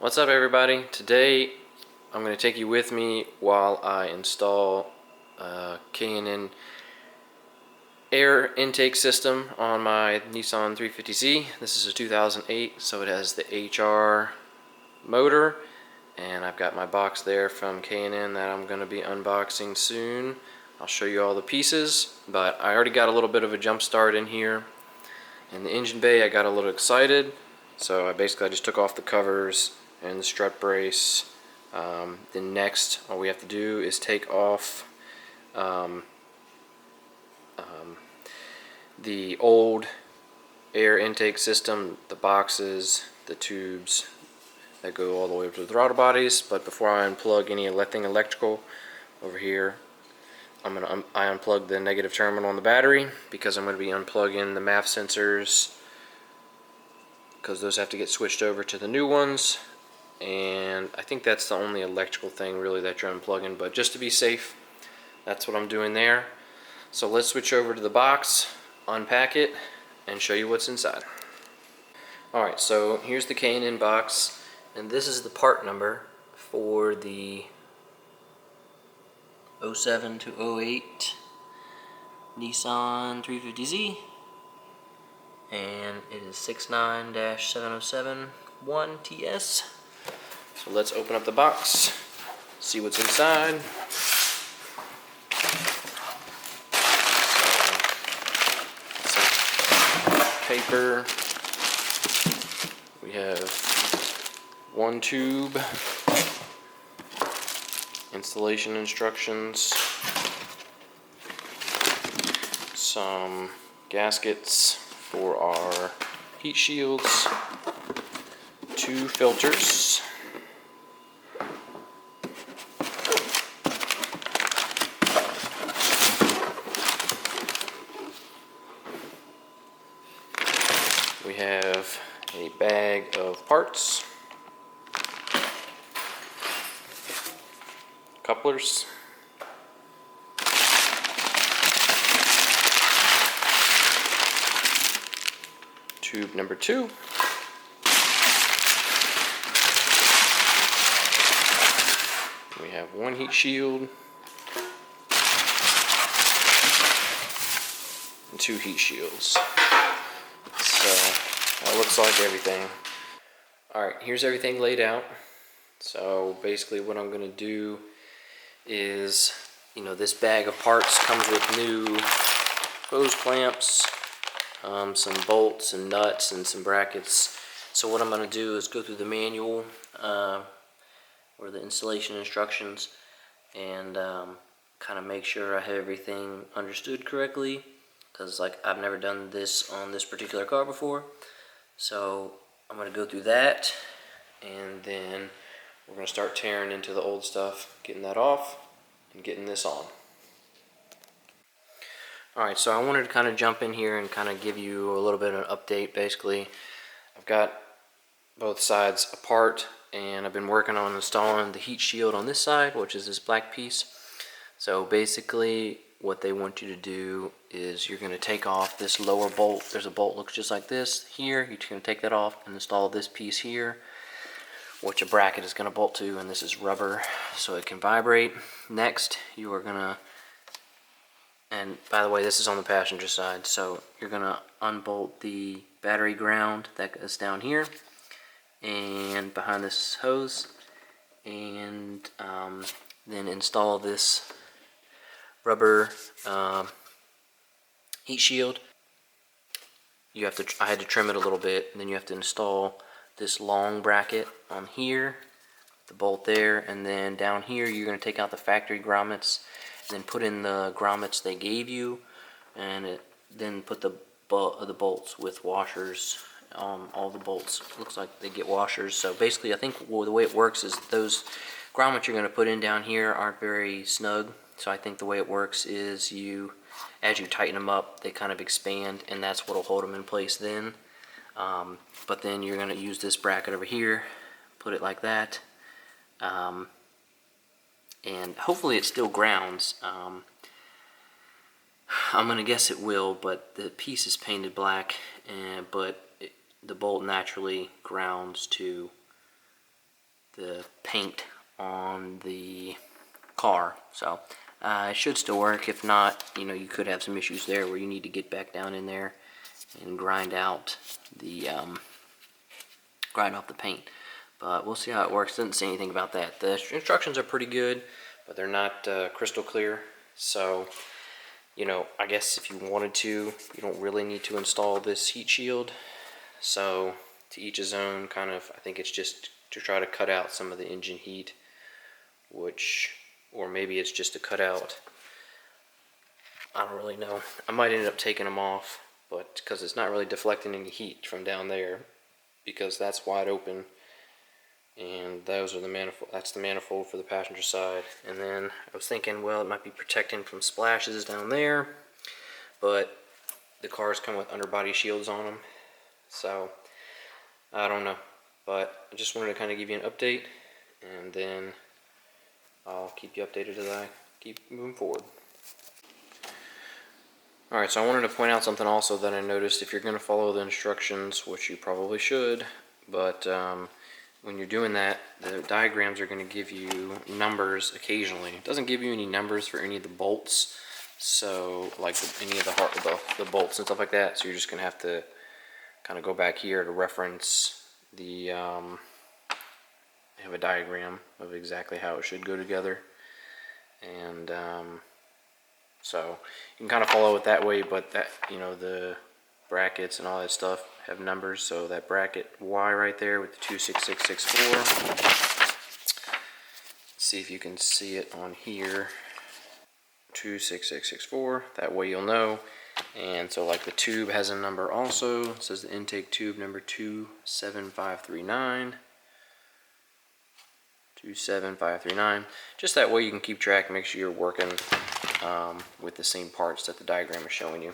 What's up, everybody? Today I'm going to take you with me while I install K&N Air Intake system on my Nissan 350Z. This is a 2008, so it has the HR motor, and I've got my box there from K&N that I'm going to be unboxing soon. I'll show you all the pieces, but I already got a little bit of a jump start in here. In the engine bay, I got a little excited, so I just took off the covers and the strut brace. Then next, all we have to do is take off the old air intake system, the boxes, the tubes that go all the way up to the throttle bodies. But before I unplug anything electrical over here, I unplug the negative terminal on the battery, because I'm going to be unplugging the MAF sensors, because those have to get switched over to the new ones. And I think that's the only electrical thing really that you're unplugging, but just to be safe, that's what I'm doing there. So let's switch over to the box, unpack it, and show you what's inside. Alright, so here's the K&N box, and this is the part number for the 07 to 08 Nissan 350Z, and it is 69-7071TS. So let's open up the box, see what's inside. Some paper. We have one tube, installation instructions, some gaskets for our heat shields, two filters, we have a bag of parts, couplers, tube number 2, we have one heat shield and two heat shields. So that looks like everything. Alright, here's everything laid out. So basically what I'm going to do is, this bag of parts comes with new hose clamps, some bolts and nuts and some brackets. So what I'm going to do is go through the manual or the installation instructions and kind of make sure I have everything understood correctly, because I've never done this on this particular car before. So I'm going to go through that, and then we're going to start tearing into the old stuff, getting that off, and getting this on. Alright, so I wanted to kind of jump in here and kind of give you a little bit of an update. Basically, I've got both sides apart, and I've been working on installing the heat shield on this side, which is this black piece. So basically, what they want you to do is you're going to take off this lower bolt. There's a bolt that looks just like this here. You're going to take that off and install this piece here, which a bracket is going to bolt to, and this is rubber so it can vibrate. Next, you are going to, and by the way, this is on the passenger side, so you're going to unbolt the battery ground that goes down here and behind this hose, and then install this rubber heat shield. I had to trim it a little bit, and then you have to install this long bracket on here, the bolt there, and then down here you're going to take out the factory grommets and then put in the grommets they gave you, and then put the bolts with washers. All the bolts looks like they get washers. So basically, I think the way it works is those grommets you're going to put in down here aren't very snug. So I think the way it works is as you tighten them up, they kind of expand, and that's what will hold them in place then. But then you're going to use this bracket over here, put it like that, and hopefully it still grounds. I'm going to guess it will, but the piece is painted black, but the bolt naturally grounds to the paint on the car. So it should still work. If not, you could have some issues there where you need to get back down in there and grind off the paint. But we'll see how it works. Doesn't say anything about that. The instructions are pretty good, but they're not crystal clear. So, I guess if you wanted to, you don't really need to install this heat shield. So, to each his own, kind of. I think it's just to try to cut out some of the engine heat, or maybe it's just to cut out, I don't really know. I might end up taking them off, but because it's not really deflecting any heat from down there, because that's wide open. And those are the manifold. That's the manifold for the passenger side. And then I was thinking, well, it might be protecting from splashes down there, but the cars come with underbody shields on them, so I don't know. But I just wanted to kind of give you an update, and then I'll keep you updated as I keep moving forward. Alright, so I wanted to point out something also that I noticed. If you're going to follow the instructions, which you probably should, but when you're doing that, the diagrams are going to give you numbers occasionally. It doesn't give you any numbers for any of the bolts, so like any of the bolts and stuff like that. So you're just going to have to kind of go back here to reference the. They have a diagram of exactly how it should go together, and so you can kind of follow it that way. But that the brackets and all that stuff have numbers, so that bracket Y right there with the 26664, see if you can see it on here, 26664, that way you'll know. And so like the tube has a number also. It says the intake tube number 27539, 27539, just that way you can keep track, make sure you're working with the same parts that the diagram is showing you.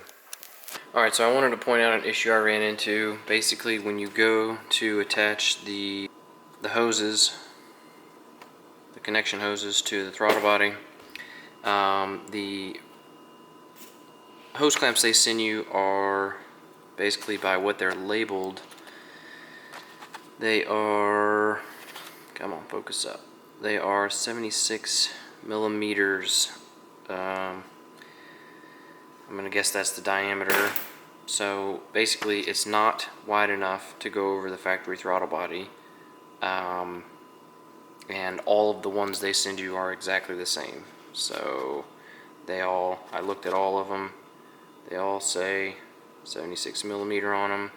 Alright, so I wanted to point out an issue I ran into. Basically, when you go to attach the hoses, the connection hoses to the throttle body, the hose clamps they send you are basically, by what they're labeled, they are, come on, focus up, they are 76 millimeters. I'm going to guess that's the diameter. So basically it's not wide enough to go over the factory throttle body, and all of the ones they send you are exactly the same. So I looked at all of them, they all say 76 millimeter on them.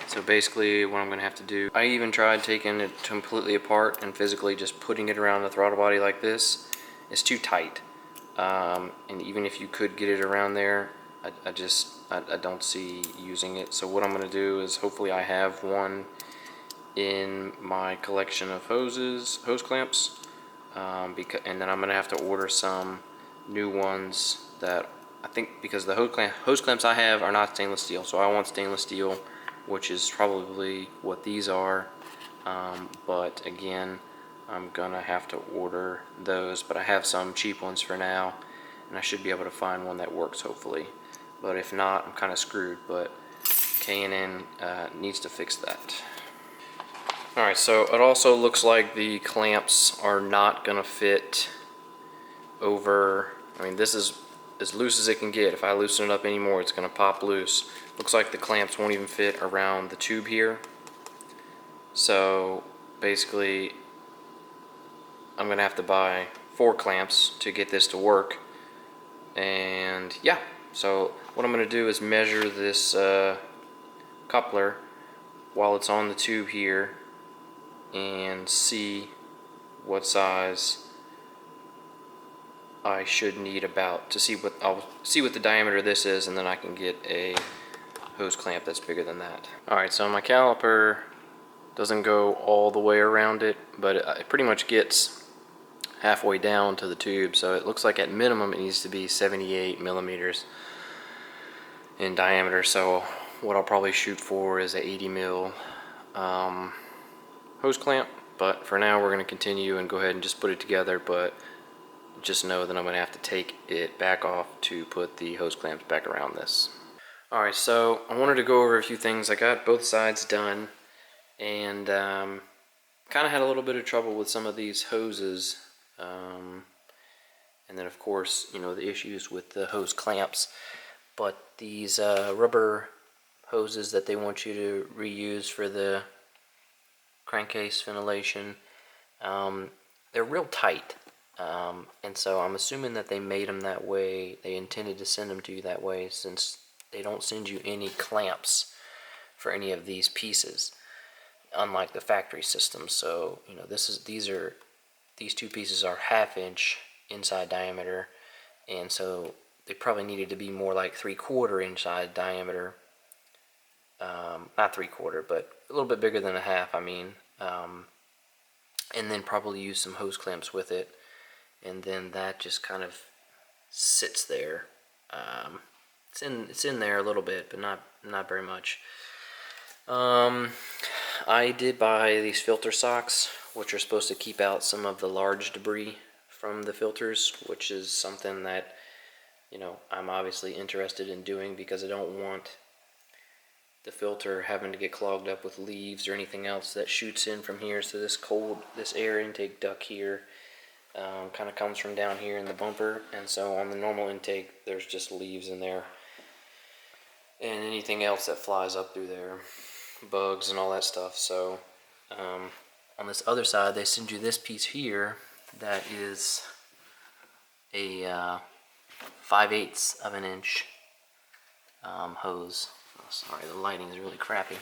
So basically what I'm going to have to do, I even tried taking it completely apart and physically just putting it around the throttle body like this. It's too tight. And even if you could get it around there, I don't see using it. So what I'm going to do is, hopefully I have one in my collection of hose clamps, and then I'm going to have to order some new ones that I think, because the hose clamps I have are not stainless steel, so I want stainless steel, which is probably what these are, but again, I'm gonna have to order those. But I have some cheap ones for now, and I should be able to find one that works, hopefully. But if not, I'm kind of screwed. But K&N needs to fix that. Alright, so it also looks like the clamps are not gonna fit over. I mean, this is as loose as it can get. If I loosen it up anymore, it's gonna pop loose. Looks like the clamps won't even fit around the tube here. So basically, I'm gonna have to buy 4 clamps to get this to work. And yeah, so what I'm gonna do is measure this coupler while it's on the tube here and see what size I should need, about to see what the diameter of this is, and then I can get a hose clamp that's bigger than that. Alright, so my caliper doesn't go all the way around it, but it pretty much gets halfway down to the tube, so it looks like at minimum it needs to be 78 millimeters in diameter. So what I'll probably shoot for is a 80 mil hose clamp, but for now we're going to continue and go ahead and just put it together. But just know that I'm going to have to take it back off to put the hose clamps back around this. Alright, so I wanted to go over a few things. I got both sides done, and kind of had a little bit of trouble with some of these hoses, and then of course, you know, the issues with the hose clamps. But these rubber hoses that they want you to reuse for the crankcase ventilation, they're real tight. And so I'm assuming that they made them that way. They intended to send them to you that way, since they don't send you any clamps for any of these pieces, unlike the factory system. So, you know, these two pieces are 1/2 inch inside diameter, and so they probably needed to be more like 3/4 inside diameter. Not 3/4, but a little bit bigger than a half, I mean. And then probably use some hose clamps with it, and then that just kind of sits there. It's in there a little bit, but not very much. I did buy these filter socks, which are supposed to keep out some of the large debris from the filters, which is something that, you know, I'm obviously interested in doing, because I don't want the filter having to get clogged up with leaves or anything else that shoots in from here. So this air intake duct here kind of comes from down here in the bumper, and so on the normal intake there's just leaves in there and anything else that flies up through there, bugs and all that stuff. So on this other side they send you this piece here that is a 5/8 of an inch hose. Sorry, the lighting is really crappy.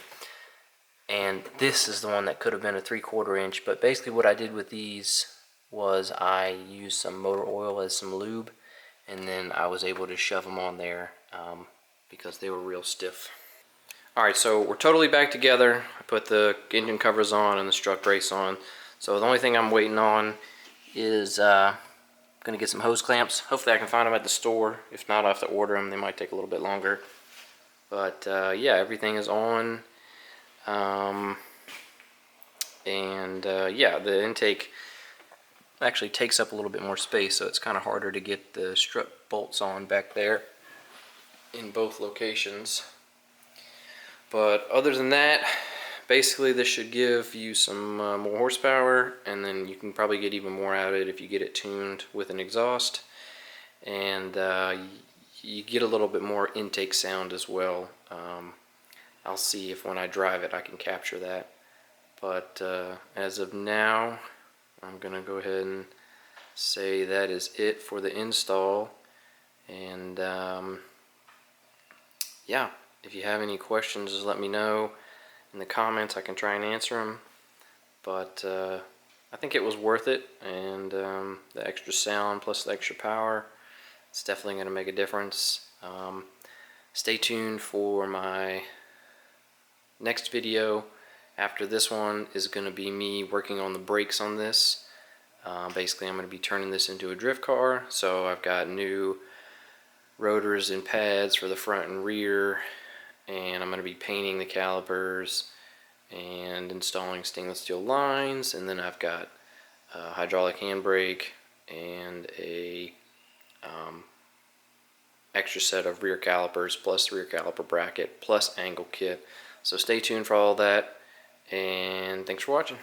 And this is the one that could have been a 3/4 inch, but basically what I did with these was I used some motor oil as some lube, and then I was able to shove them on there because they were real stiff. Alright, so we're totally back together. I put the engine covers on and the strut brace on. So the only thing I'm waiting on is going to get some hose clamps. Hopefully I can find them at the store. If not, I'll have to order them. They might take a little bit longer. But yeah, everything is on. Yeah, the intake actually takes up a little bit more space, so it's kind of harder to get the strut bolts on back there in both locations. But other than that, basically this should give you some more horsepower, and then you can probably get even more out of it if you get it tuned with an exhaust. And you get a little bit more intake sound as well. I'll see if when I drive it I can capture that. But as of now, I'm gonna go ahead and say that is it for the install. And yeah, if you have any questions, just let me know in the comments. I can try and answer them. But I think it was worth it, and the extra sound plus the extra power, it's definitely going to make a difference. Stay tuned for my next video. After this one is going to be me working on the brakes on this. Basically I'm going to be turning this into a drift car, so I've got new rotors and pads for the front and rear, and I'm going to be painting the calipers and installing stainless steel lines, and then I've got a hydraulic handbrake and a extra set of rear calipers plus rear caliper bracket plus angle kit. So stay tuned for all that, and thanks for watching.